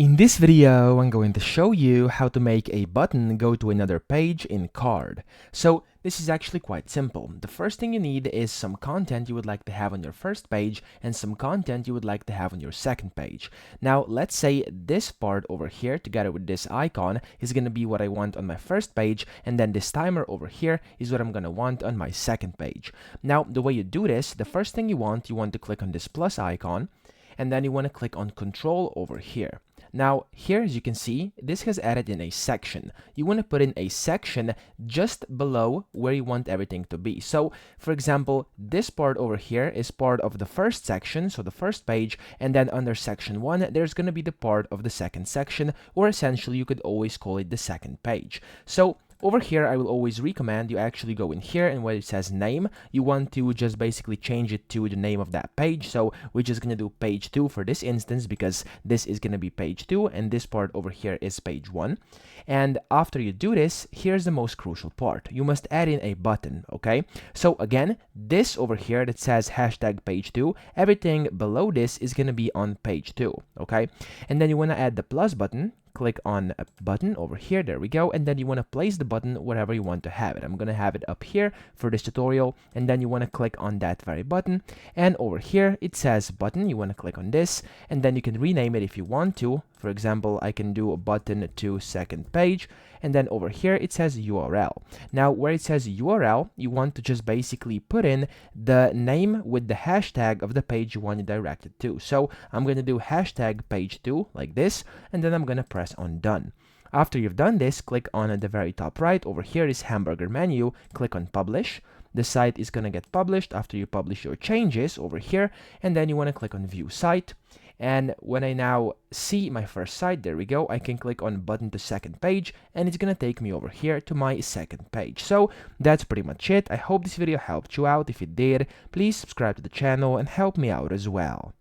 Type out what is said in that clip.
In this video, I'm going to show you how to make a button go to another page in Carrd. So this is actually quite simple. The first thing you need is some content you would like to have on your first page and some content you would like to have on your second page. Now, let's say this part over here together with this icon is going to be what I want on my first page, and then this timer over here is what I'm going to want on my second page. Now, the way you do this, the first thing you want to click on this plus icon, and then you want to click on Control over here. Now, here, as you can see, this has added in a section. You want to put in a section just below where you want everything to be. So, for example, this part over here is part of the first section, so the first page, and then under section 1, there's going to be the part of the second section, or essentially you could always call it the second page. So, over here, I will always recommend you actually go in here, and where it says name, you want to just basically change it to the name of that page. So we're just going to do page 2 for this instance, because this is going to be page 2, and this part over here is page 1. And after you do this, here's the most crucial part. You must add in a button, okay? So again, this over here that says hashtag page 2, everything below this is going to be on page 2, okay? And then you want to add the plus button. Click on a button over here, there we go, and then you want to place the button wherever you want to have it. I'm going to have it up here for this tutorial, and then you want to click on that very button, and over here it says button, you want to click on this, and then you can rename it if you want to. For example, I can do a button to second page, and then over here it says URL. Now, where it says URL, you want to just basically put in the name with the hashtag of the page you want to direct it to. So I'm going to do hashtag page 2 like this, and then I'm going to press on done. After you've done this, click on the very top right. Over here is hamburger menu. Click on publish. The site is going to get published after you publish your changes over here, and then you want to click on view site. And when I now see my first site, there we go, I can click on button to second page, and it's gonna take me over here to my second page. So that's pretty much it. I hope this video helped you out. If it did, please subscribe to the channel and help me out as well.